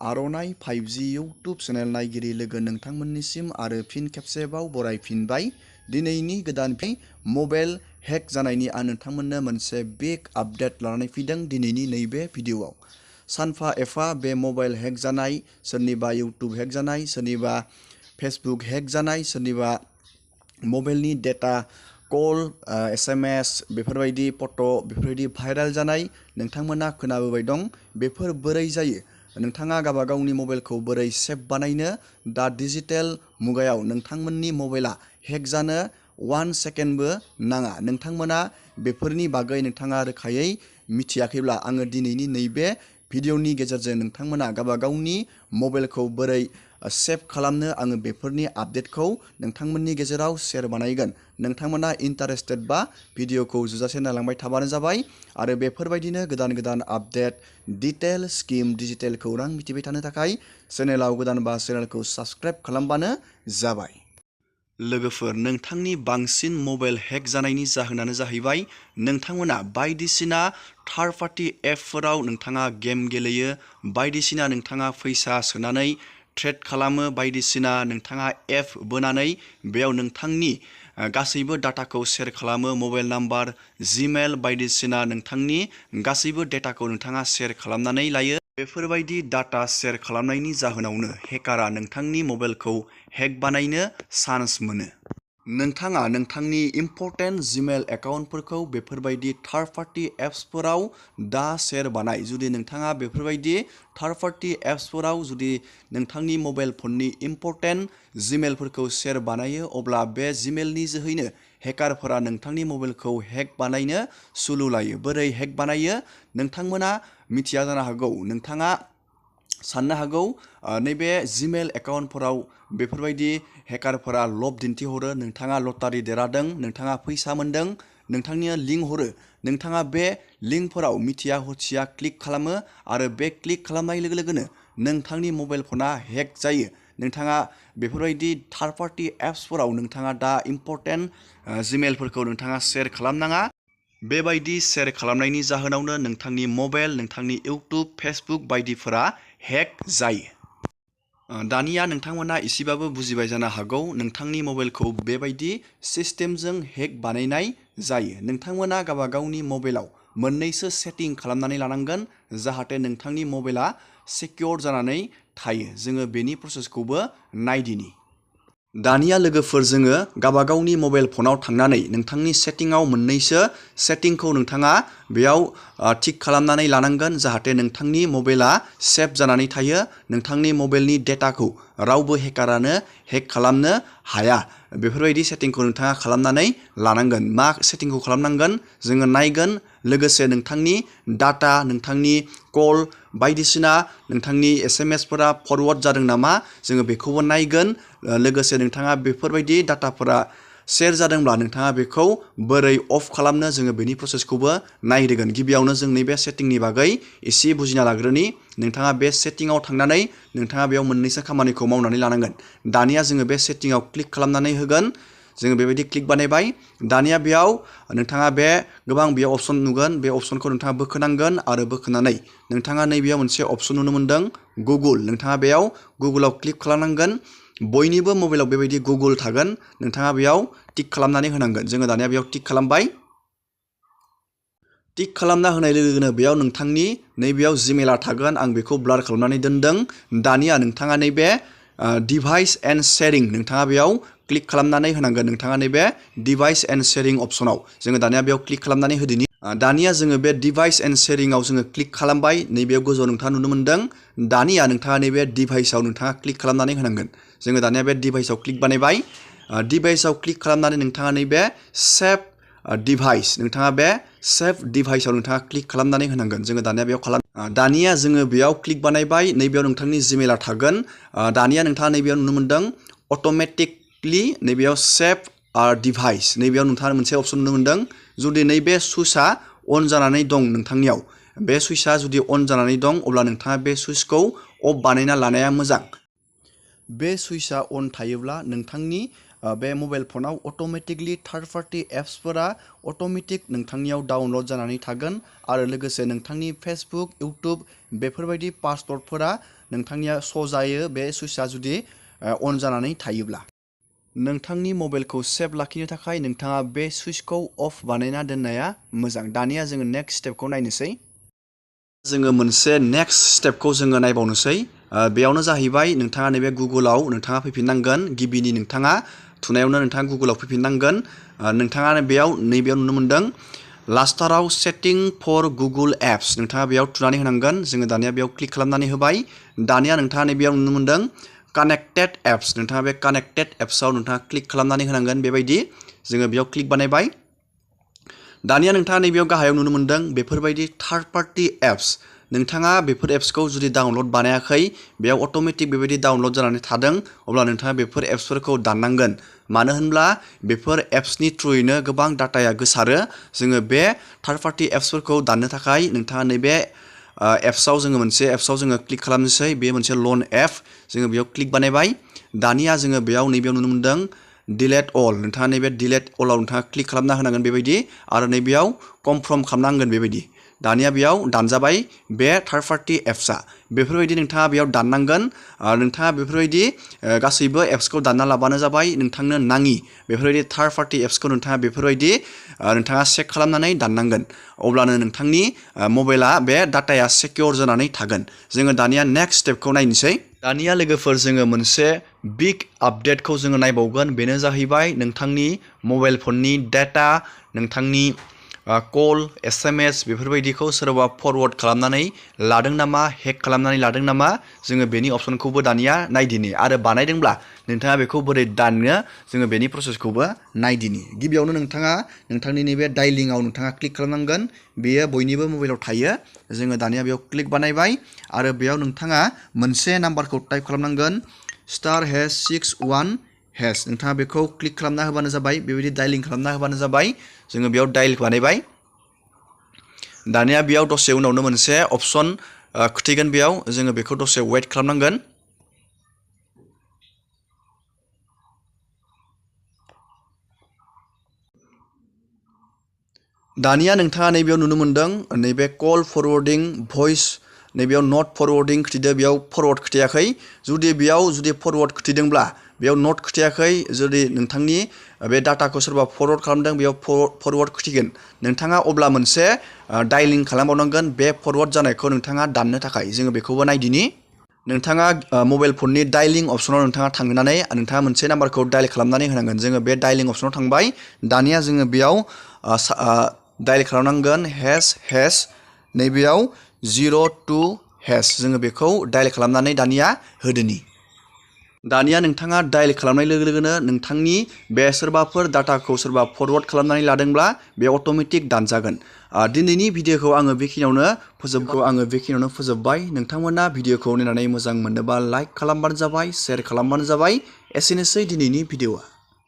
आर'नाइ 5G YouTube channel नायगिरि लोगो नोंथांमोननिसिम आरो फिन खेबसेबाव बरायफिनबाय। दिनैनि गोदान मबाइल हेक जानायनि आं नोंथांमोननो मोनसे बिग आपडेट लानानै फैदों दिनैनि नैबे भिडिअआव। सानफा एफा बे मबाइल हेक जानाय, सोरनिबा इउटुब हेक जानाय, सोरनिबा फेसबुक हेक जानाय, सोरनिबा मबाइलनि डेटा कल, SMS बेफोरबायदि फट' बेफोरबायदि भाइरेल जानाय नोंथांमोना खोनाबोबाय दं। बेफोर बोरै जायो? नोंथाङा गावबा गावनि मबाइलखौ बोरै सेफ बानायनो? दा डिजिटेल मुगायाव नोंथांमोननि मबाइला हेक जानो 1 सेकेन्डबो नाङा। नोंथांमोना बेफोरनि बागै नोंथाङा रोखायै मिथियाखैब्ला आङो दिनैनि नैबे भिडिअनि गेजेरजों नोंथांमोना गावबा गावनि मबाइलखौ बोरै सेफ खालामनो आङो बेफोरनि आपडेटखौ नोंथांमोननि गेजेराव शेयार बानायगोन। नोंथांमोना इन्टारेस्टेड बा भिडिअखौ जोजासे नायलांबाय थाबानो जाबाय आरो बेफोरबायदिनो गोदान गोदान आपडेट, डिटेल, स्किम, डिजिटेल खौरां मिथिबाय थानो थाखाय चेनेलाव गोदानबा चेनेलखौ साबस्क्राइब खालामबानो जाबाय। लोगोफोर, नोंथांनि बांसिन मबाइल हेक जानायनि जाहोनानो जाहैबाय नोंथांमोना बायदिसिना थार्ड पार्टी एपफोराव नोंथाङा गेम गेलेयो, बायदिसिना नोंथाङा फैसा सोनानै ट्रेड खालामो, बायदिसिना नोंथाङा एप बोनानै बेयाव नोंथांनि गासैबो डाटाखौ शेयार खालामो, मबाइल नाम्बार, जिमेल बायदिसिना नोंथांनि गासैबो डेटाखौ नोंथाङा शेयार खालामनानै लायो। बेफोरबायदि डाटा शेयार खालामनायनि जाहोनावनो हेकारा नोंथांनि मबाइलखौ हेक बानायनो चान्स मोनो। नोंथाङा नोंथांनि इम्परटेन्ट जिमेल एकाउन्टफोरखौ बेफोरबायदि थार्ड पार्टी एप्सफोराव दा शेयार बानाय। जुदि नोंथाङा बेफोरबायदि थार्ड पार्टी एप्सफोराव जुदि नोंथांनि मबाइल फननि इम्परटेन्ट जिमेलफोरखौ शेयार बानायो, अब्ला बे जिमेलनि जोहैनो हेकारफोरा नोंथांनि मबाइलखौ हेक बानायनो सुलु लायो। बोरै हेक बानायो? नोंथांमोना मिथिया जानो हागौ। नोंथाङा साननो हागौ नैबे जिमेल एकाउन्टफोराव बेफोरबायदि हेकारफोरा लब दिन्थिहरो, नोंथाङा लटारि देरहादों, नोंथाङा फैसा मोन्दों, नोंथांनिया लिंक हरो। नोंथाङा बे लिंकफोराव मिथिया हसिया क्लिक खालामो आरो बे क्लिक खालामनाय लोगो लोगोनो नोंथांनि मबाइल फना हेक जायो। नोंथाङा बेफोरबायदि थार्ड पार्टी एप्सफोराव नोंथाङा दा इम्परटेन्ट जिमेलफोरखौ नोंथाङा शेयार खालामनाङा। बेबायदि शेयार खालामनायनि जाहोनावनो नोंथांनि मबाइल, नोंथांनि इउटुब, फेसबुक बायदिफोरा हेक जायो। दानिया नोंथांमोना एसेबाबो बुजिबाय जानो हागौ नोंथांनि मबाइलखौ बेबायदि सिस्टेमजों हेक बानायनाय जायो। नोंथांमोना गावबा गावनि मबाइलाव मोननैसो सेटिं खालामनानै लानांगोन जाहाथे नोंथांनि मबाइला सिकिउर जानानै थायो। जोङो बेनि प्रसेसखौबो नायदिनि। दानिया लोगोफोर, जोङो गावबा गावनि मबाइल फनाव थांनानै नोंथांनि सेटिंआव मोननैसो सेटिंखौ नोंथाङा बेयाव थिक खालामनानै लानांगोन जाहाथे नोंथांनि मबाइला सेफ जानानै थायो। नोंथांनि मबाइलनि डेटाखौ रावबो हेकारानो हेक खालामनो हाया। बेफोरबायदि सेटिंखौ नोंथाङा खालामनानै लानांगोन। मा सेटिंखौ खालामनांगोन? जोङो नायगोन। लोगोसे नोंथांनि डाटा, नोंथांनि कल बायदिसिना नोंथांनि SMS फोरा फरवार्ड जादों नामा जोङो बेखौबो नायगोन। लोगोसे नोंथाङा बेफोरबायदि डाटाफोरा शेयार जादोंब्ला नोंथाङा बेखौ बोरै अफ खालामनो जोङो बेनि प्रसेसखौबो नायग्रोगोन। गिबियावनो जों नैबे सेटिंनि बागै एसे बुजिना लाग्रोनि। नोंथाङा बे सेटिंआव थांनानै नोंथाङा बेयाव मोननैसो खामानिखौ मावनानै लानांगोन। दानिया जोङो बे सेटिंआव क्लिक खालामनानै होगोन। जोङो बेबायदि क्लिक बानायबाय। दानिया बेयाव नोंथाङा बे गोबां बेयाव अपसन नुगोन। बे अपसनखौ नोंथाङा बोखोनांगोन आरो बोखोनानै नोंथाङा नैबेयाव मोनसे अपसन नुनो मोन्दों, गुगोल। नोंथाङा बेयाव गुगोलाव क्लिक खालामनांगोन। बयनिबो मबाइलाव बेबायदि गुगोल थागोन। नोंथाङा बेयाव टिक खालामनानै होनांगोन। जोङो दानिया बेयाव टिक खालामबाय। टिक खालामना होनाय लोगो लोगोनो बेयाव नोंथांनि नैबेयाव जिमेला थागोन। आं बेखौ ब्लार खालामनानै दोनदों। दानिया नोंथाङा नैबे डिभाइस एन्ड शेयारिं नोंथाङा बेयाव क्लिक खालामनानै होनांगोन। नोंथाङा नैबे डिभाइस एन्ड शेयारिं अपसनाव जोङो दानिया बेयाव क्लिक खालामनानै होदिनि। दानिया जोङो बे डिभाइस एन्ड शेयारिंआव जोङो क्लिक खालामबाय। नैबेयाव गोजौआव नोंथाङा नुनो मोन्दों। दानिया नोंथाङा नैबे डिभाइसआव नोंथाङा क्लिक खालामनानै होनांगोन। जोङो दानिया बे डिभाइसआव क्लिक बानायबाय। डिभाइसआव क्लिक खालामनानै नोंथाङा नैबे सेभ डिभाइस नोंथाङा बे सेभ डिभाइसआव नोंथाङा क्लिक खालामनानै होनांगोन। जोङो दानिया बेयाव दानिया जोङो बेयाव क्लिक बानायबाय। नैबेयाव नोंथांनि जिमेला थागोन। दानिया नोंथाङा नैबेयाव नुनो मोन्दों अट'मेटिकलि नैबेयाव सेभ डिभाइस नैबेयाव नोंथाङा मोनसे अपसन नुनो मोन्दों। जुदि नैबे सुइचआ अन जानानै दं नोंथांनियाव, बे सुइचआ जुदि अन जानानै दं अब्ला नोंथाङा बे सुइचखौ अफ बानायना लानाया मोजां। बे सुइचआ अन थायोब्ला नोंथांनि बे मबाइल फनाव अट'मेटिकलि थार्ड पार्टि एप्सफोरा अट'मेटिक नोंथांनियाव डाउनलड जानानै थागोन आरो लोगोसे नोंथांनि फेसबुक इउटुब बेफोरबायदि पासवर्डफोरा नोंथांनिया श' जायो बे सुइचआ जुदि अन जानानै थायोब्ला। नोंथांनि मबाइलखौ सेफ लाखिनो थाखाय नोंथाङा बे सुइचखौ अफ बानायना दोननाया मोजां। दानिया जोङो नेक्स्ट स्टेपखौ नायनोसै। जोङो मोनसे नेक्स्ट स्टेपखौ जोङो नायबावनोसै। बेयावनो जाहैबाय नोंथाङा नैबे गुगोलाव नोंथाङा फैफिननांगोन। गिबिनि नोंथाङा थुनायावनो नोंथाङा गुगोलाव फैफिननांगोन। नोंथाङा नैबेयाव नुनो मोन्दों लास्टाराव सेटिं फर गुगोल एप्स, नोंथाङा बेयाव थुनानै होनांगोन। जोङो दानिया बेयाव क्लिक खालामनानै होबाय। दानिया नोंथाङा नैबेयाव नुनो मोन्दों कानेक्टेड एप्स, नोंथाङा बे कानेक्टेड एप्सआव नोंथाङा क्लिक खालामनानै होनांगोन। बेबायदि जोङो बेयाव क्लिक बानायबाय। दानिया नोंथाङा नैबेयाव गाहायाव नुनो मोन्दों बेफोरबायदि थार्ड पार्टि एप्स, नोंथाङा बेफोर एप्सखौ जुदि डाउनलड बानायाखै, बेयाव अट'मेटिक बेबायदि डाउनलड जानानै थादों, अब्ला नोंथाङा बेफोर एप्सफोरखौ दाननांगोन। मानो होनब्ला बेफोर एप्सनि थ्रुयैनो गोबां डाटाया गोसारो। जोङो बे थार्ड पार्टि एप्सफोरखौ दाननो थाखाय नोंथाङा नैबे एप्सआव जोङो मोनसे एप्सआव जोङो क्लिक खालामनोसै। बे मोनसे लन एप, जोङो बेयाव क्लिक बानायबाय। दानिया जोङो बेयाव नैबेयाव नुनो मोन्दों डिलेट अल, नोंथाङा नैबे डिलेट अलाव नोंथाङा क्लिक खालामना होनांगोन बेबायदि, आरो नैबेयाव कनफार्म खालामनांगोन बेबायदि। दानिया बेयाव दानजाबाय बे थार्ड पार्टि एप्सआ। बेफोरबायदि नोंथाङा बेयाव दाननांगोन। नोंथाङा बेफोरबायदि गासैबो एप्सखौ दानना लाबानो जाबाय। नोंथांनो नाङि बेफोरबायदि थार्ड पार्टि एप्सखौ नोंथाङा बेफोरबायदि नोंथाङा चेक खालामनानै दाननांगोन। अब्लानो नोंथांनि मबाइला बे डाटाया सिकिउर जानानै थागोन। जोङो दानिया नेक्स्ट स्टेपखौ नायनोसै। दानिया लोगोफोर जोङो मोनसे बिग आपडेटखौ जोङो नायबावगोन। बेनो जाहैबाय नोंथांनि मबाइल फननि डाटा, नोंथांनि कल, SMS बेफोरबायदिखौ सोरबा फरवार्ड खालामनानै लादों नामा, हेक खालामनानै लादों नामा, जोङो बेनि अपसनखौबो दानिया नायदिनि। आरो बानायदोंब्ला नोंथाङा बेखौ बोरै दाननो, जोङो बेनि प्रसेसखौबो नायदिनि। गिबियावनो नोंथाङा नोंथांनि नैबे डायलिंआव नोंथाङा क्लिक खालामनांगोन। बेयो बयनिबो मबाइलाव थायो। जोङो दानिया बेयाव क्लिक बानायबाय आरो बेयाव नोंथाङा मोनसे नाम्बारखौ टाइप खालामनांगोन, *#61#। नोंथाङा बेखौ क्लिक खालामना होबानो जाबाय, बेबायदि डायलिं खालामना होबानो जाबाय। जोङो बेयाव डायल बानायबाय। दानिया बेयाव दसे उनावनो मोनसे अपसन खोथैगोन। बेयाव जोङो बेखौ दसे वेट खालामनांगोन। दानिया नोंथाङा नैबेयाव नुनो मोन्दों नैबे कल फरवार्डिं भइस, नैबेयाव नट फरवार्डिं खोथैदों, बेयाव फरवार्ड खोथायाखै। जुदि बेयाव फरवार्ड खोथैदोंब्ला बेयाव नट खोथायाखै, जुदि नोंथांनि बे डाटाखौ सोरबा फरवार्ड खालामदों बेयाव फरवार्ड खोथैगोन। नोंथाङा अब्ला मोनसे डायलिं खालामबावनांगोन बे फरवार्ड जानायखौ नोंथाङा दाननो थाखाय। जोङो बेखौबो नायदिनि। नोंथाङा मबाइल फननि डायलिं अपसनाव नोंथाङा थांनानै नोंथाङा मोनसे नाम्बारखौ डायल खालामनानै होनांगोन। जोङो बे डायलिं अपसनाव थांबाय। दानिया जोङो बेयाव डायल खालामनांगोन ##, नैबेयाव 02#। जोङो बेखौ डायल खालामनानै दानिया होदोनि। दानिया नोंथाङा डायल खालामनाय लोगो लोगोनो नोंथांनि बे सोरबाफोर डाटाखौ सोरबा फरवार्ड खालामनानै लादोंब्ला बे अट'मेटिक दानजागोन। दिनैनि भिडिअखौ आङो बेखिनियावनो फोजोबबाय। नोंथांमोना भिडिअखौ नायनानै मोजां मोनोबा लाइक खालामबानो जाबाय, शेयार खालामबानो जाबाय। एसेनोसै दिनैनि भिडिअआ।